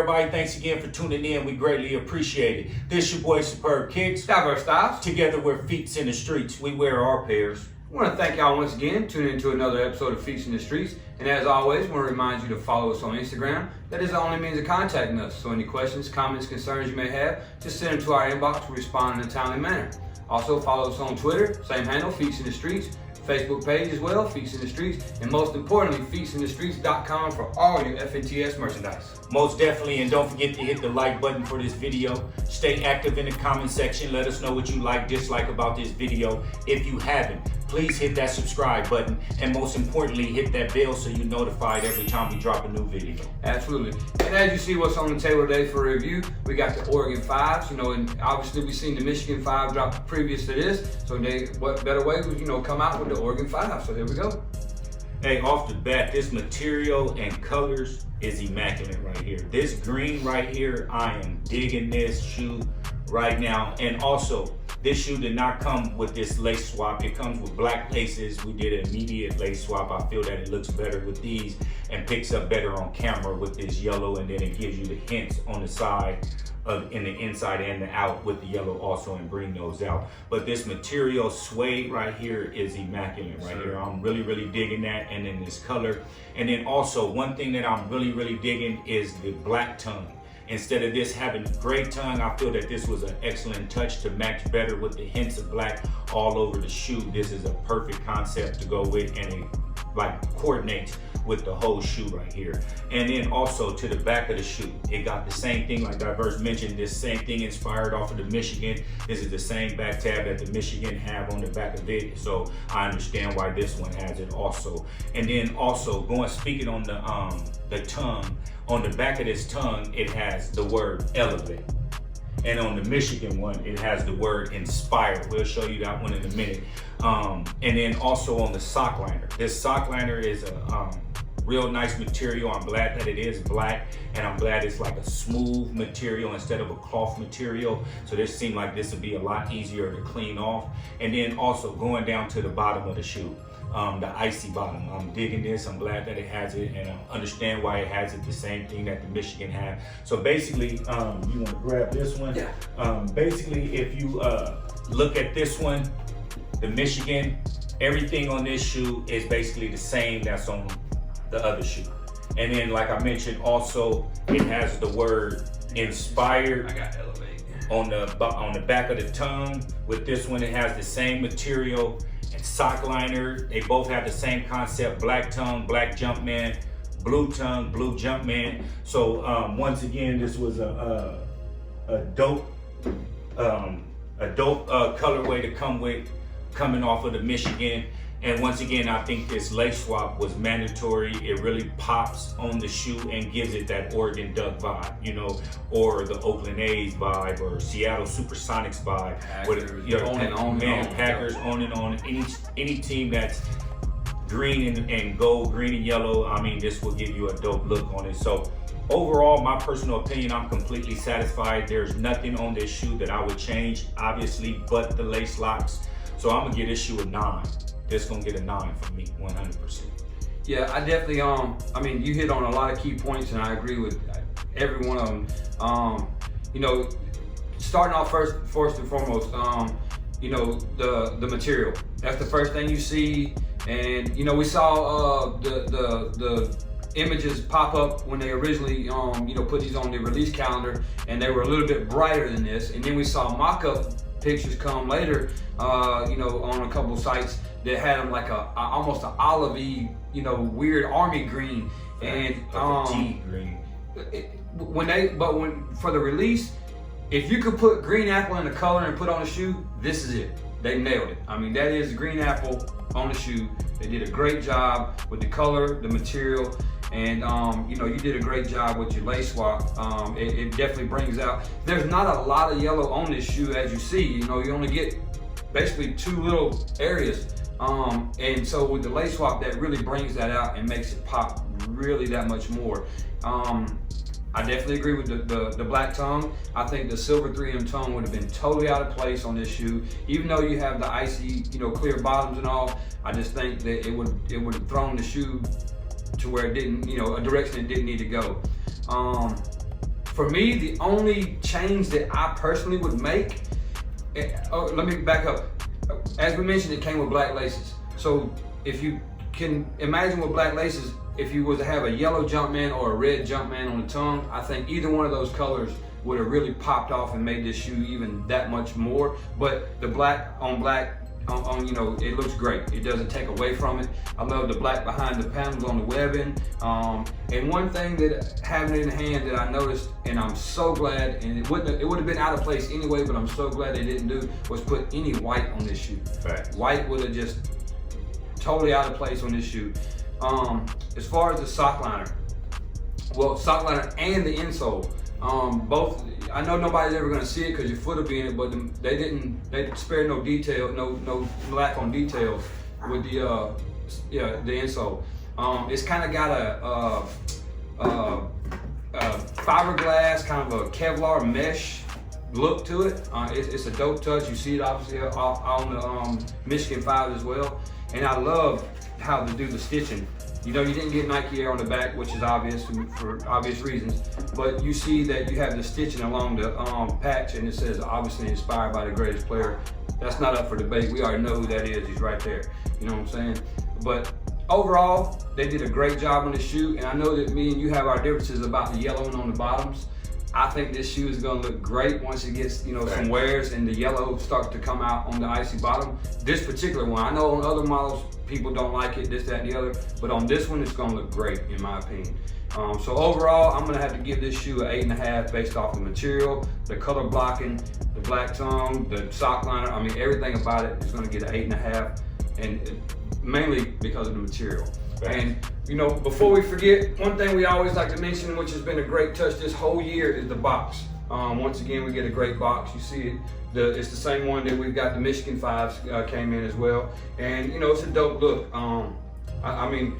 everybody. Thanks again for tuning in. We greatly appreciate it. This your boy Superb Kicks. 5’s. Together we're 5’s in the streets. We wear our pairs. I want to thank y'all once again tuning into another episode of 5’s in the Streets. And as always, I want to remind you to follow us on Instagram. That is the only means of contacting us. So any questions, comments, concerns you may have, just send them to our inbox. We respond in a timely manner. Also follow us on Twitter, same handle, 5’s in the Streets. Facebook page as well, 5’s in the Streets, and most importantly, 5’sinthestreets.com for all your FNTS merchandise. Most definitely, and don't forget to hit the like button for this video. Stay active in the comment section. Let us know what you like, dislike about this video. If you haven't, please hit that subscribe button, and most importantly, hit that bell so you're notified every time we drop a new video. Absolutely. And as you see what's on the table today for review, we got the Oregon 5s, and obviously we've seen the Michigan 5 drop previous to this, so what better way would, come out with the Oregon 5, so here we go. Hey, off the bat, this material and colors is immaculate right here. This green right here, I am digging this shoe right now. And also, this shoe did not come with this lace swap. It comes with black laces. We did an immediate lace swap. I feel that it looks better with these and picks up better on camera with this yellow, and then it gives you the hints on the side in the inside and the out with the yellow also, and bring those out. But this material suede right here is immaculate right here. I'm really digging that, and then this color. And then also one thing that I'm really digging is the black tongue. Instead of this having gray tongue, I feel that this was an excellent touch to match better with the hints of black all over the shoe. This is a perfect concept to go with, and it coordinates with the whole shoe right here. And then also to the back of the shoe, it got the same thing like Diverse mentioned, this same thing inspired off of the Michigan. This is the same back tab that the Michigan have on the back of it, so I understand why this one has it also. And then also speaking on the tongue, on the back of this tongue, it has the word elevate. And on the Michigan one, it has the word inspired. We'll show you that one in a minute. And then also on the sock liner. This sock liner is a real nice material. I'm glad that it is black, and I'm glad it's like a smooth material instead of a cloth material. So this seemed like this would be a lot easier to clean off. And then also going down to the bottom of the shoe. The icy bottom. I'm digging this. I'm glad that it has it, and I understand why it has it, the same thing that the Michigan had. So basically, you want to grab this one. Yeah. Basically, if you look at this one, the Michigan, everything on this shoe is basically the same that's on the other shoe. And then, like I mentioned, also it has the word inspired. I got elevate on the back of the tongue. With this one, it has the same material. Sock liner, they both have the same concept: black tongue, black Jumpman, blue tongue, blue Jumpman. So once again, this was a dope colorway to coming off of the Michigan. And once again, I think this lace swap was mandatory. It really pops on the shoe and gives it that Oregon Duck vibe, or the Oakland A's vibe, or Seattle Supersonics vibe. Packers, Packers, on and on. Any team that's green and gold, green and yellow, I mean, this will give you a dope look on it. So overall, my personal opinion, I'm completely satisfied. There's nothing on this shoe that I would change, obviously, but the lace locks. So I'm gonna give this shoe a 9. This gonna get a 9 for me, 100%. Yeah, I definitely, you hit on a lot of key points, and I agree with every one of them. Starting off first and foremost, the material. That's the first thing you see, and we saw the images pop up when they originally, put these on the release calendar, and they were a little bit brighter than this, and then we saw mock-up pictures come later, on a couple sites that had them like almost an olivey, weird army green, and tea green. For the release, if you could put green apple in the color and put on a shoe, this is it. They nailed it. I mean, that is green apple on the shoe. They did a great job with the color, the material, and you did a great job with your lace swap. It definitely brings out. There's not a lot of yellow on this shoe, as you see. You only get basically 2 little areas. And so with the lace swap, that really brings that out and makes it pop really that much more. I definitely agree with the black tongue. I think the silver 3M tongue would have been totally out of place on this shoe. Even though you have the icy, clear bottoms and all, I just think that it would have thrown the shoe to where it didn't, a direction it didn't need to go. For me, the only change that I personally would make, let me back up. As we mentioned, it came with black laces. So if you can imagine with black laces, if you was to have a yellow Jumpman or a red Jumpman on the tongue, I think either one of those colors would have really popped off and made this shoe even that much more. But the black on black, you know, it looks great. It doesn't take away from it. I love the black behind the panels on the webbing. And one thing that having it in hand that I noticed, and I'm so glad, and it would have been out of place anyway, but I'm so glad they didn't do, was put any white on this shoe. Fact. White would have just totally out of place on this shoe. As far as the sock liner, well, sock liner and the insole, both, I know nobody's ever gonna see it because your foot will be in it, but they spared no detail, no lack on details with the insole. It's kind of got a fiberglass, kind of a Kevlar mesh look to it. It's a dope touch. You see it obviously on the Michigan 5 as well. And I love how to do the stitching. You know, you didn't get Nike Air on the back, which is obvious for obvious reasons, but you see that you have the stitching along the patch, and it says obviously inspired by the greatest player. That's not up for debate. We already know who that is. He's right there. You know what I'm saying? But overall, they did a great job on the shoe, and I know that me and you have our differences about the yellowing on the bottoms. I think this shoe is gonna look great once it gets, you know, some wears and the yellow starts to come out on the icy bottom. This particular one, I know on other models, people don't like it, this, that, and the other, but on this one, it's gonna look great in my opinion. So overall, I'm gonna have to give this shoe an 8.5 based off the material, the color blocking, the black tongue, the sock liner. I mean, everything about it is gonna get an 8.5, and mainly because of the material. And you know, before we forget, one thing we always like to mention, which has been a great touch this whole year, is the box. Once again, we get a great box. You see it. It's the same one that we've got. The Michigan 5s came in as well, and you know, it's a dope look. I mean,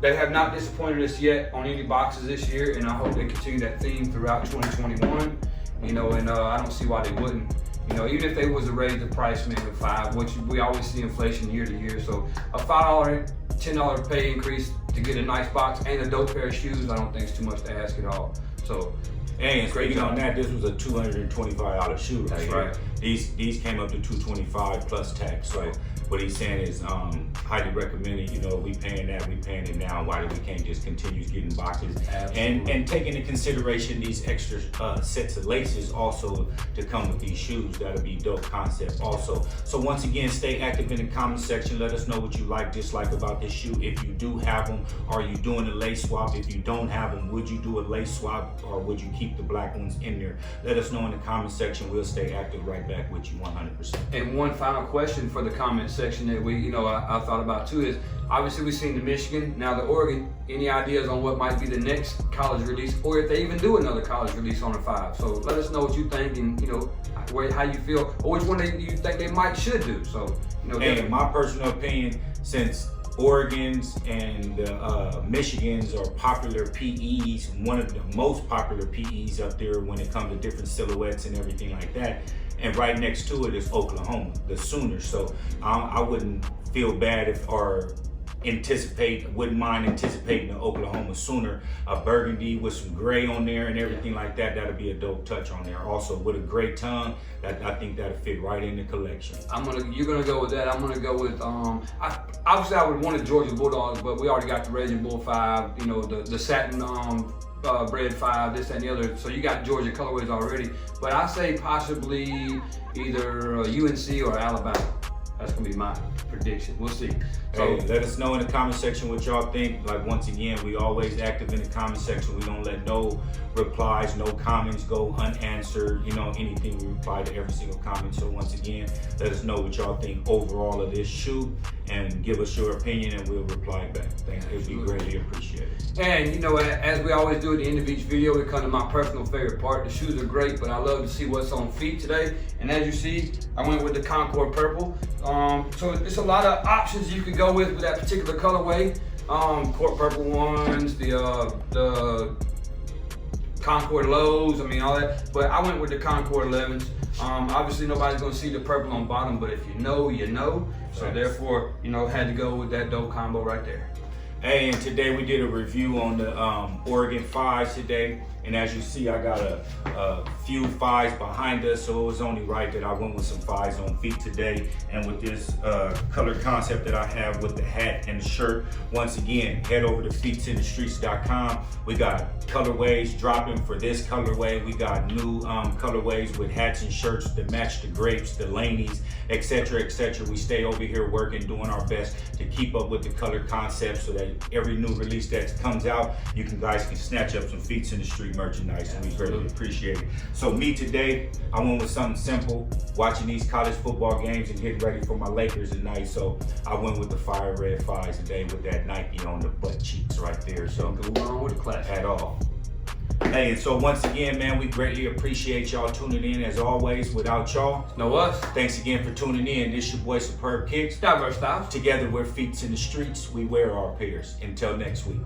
they have not disappointed us yet on any boxes this year, and I hope they continue that theme throughout 2021. You know, and I don't see why they wouldn't. You know, even if they was to raise the price maybe 5, which we always see inflation year to year, so a $5, $10 pay increase to get a nice box and a dope pair of shoes, I don't think it's too much to ask at all. So, and speaking on that, this was a $225 shoe right here. Right. These came up to $225 plus tax. So what he's saying is highly recommended. You know, we paying that, we paying it now. Why do we can't just continue getting boxes? And take into consideration these extra sets of laces also to come with these shoes. That'll be dope concept also. So once again, stay active in the comment section. Let us know what you like, dislike about this shoe. If you do have them, are you doing a lace swap? If you don't have them, would you do a lace swap, or would you keep the black ones in there? Let us know in the comment section. We'll stay active right back with you 100%. And one final question for the comment section that we, you know, I thought about too is, obviously we've seen the Michigan, now the Oregon. Any ideas on what might be the next college release, or if they even do another college release on a 5? So let us know what you think, and you know, how you feel, or which one you think they should do. So, you know, and my personal opinion, since Oregon's and Michigan's are popular PEs, one of the most popular PEs up there when it comes to different silhouettes and everything like that. And right next to it is Oklahoma, the Sooners. So I wouldn't feel bad if, or wouldn't mind anticipating the Oklahoma Sooner, a burgundy with some gray on there and everything like that. That'll be a dope touch on there. Also with a gray tongue, that I think that'll fit right in the collection. You're gonna go with that. I'm gonna go with obviously I would want a Georgia Bulldogs, but we already got the Raging Bull 5. You know, the satin bread 5, this and the other. So you got Georgia colorways already. But I say possibly either UNC or Alabama. That's gonna be my prediction. We'll see. So hey, let us know in the comment section what y'all think. Like, once again, we always active in the comment section. We don't let no replies, no comments go unanswered. You know, anything, we reply to every single comment. So once again, let us know what y'all think overall of this shoe, and give us your opinion, and we'll reply back. Thank you. It'd be greatly appreciated. And you know, as we always do at the end of each video, we come to my personal favorite part. The shoes are great, but I love to see what's on feet today. And as you see, I went with the Concord Purple. So it's a lot of options you could go with that particular colorway. Court Purple ones, the Concord Lows, I mean all that. But I went with the Concord 11s. Obviously nobody's gonna see the purple on bottom, but if you know, you know. So therefore, you know, had to go with that dope combo right there. Hey, and today we did a review on the Oregon 5s today. And as you see, I got a few 5's behind us, so it was only right that I went with some 5's on feet today. And with this color concept that I have with the hat and the shirt, once again, head over to feetsinthestreets.com. We got colorways dropping for this colorway. We got new colorways with hats and shirts that match the grapes, the laneys, etc., etc. We stay over here working, doing our best to keep up with the color concept so that every new release that comes out, you guys can snatch up some Feets in the Street merchandise, and we greatly appreciate it. So me today, I went with something simple, watching these college football games and getting ready for my Lakers tonight. So I went with the fire red 5's today with that Nike on the butt cheeks right there. So Go on with the class. at all. Hey, and so once again, man, we greatly appreciate y'all tuning in as always. Without y'all, Know us. thanks again for tuning in. This your boy Superb Kicks. Diverse styles. Together we're Feets in the Streets. We wear our pairs. Until next week.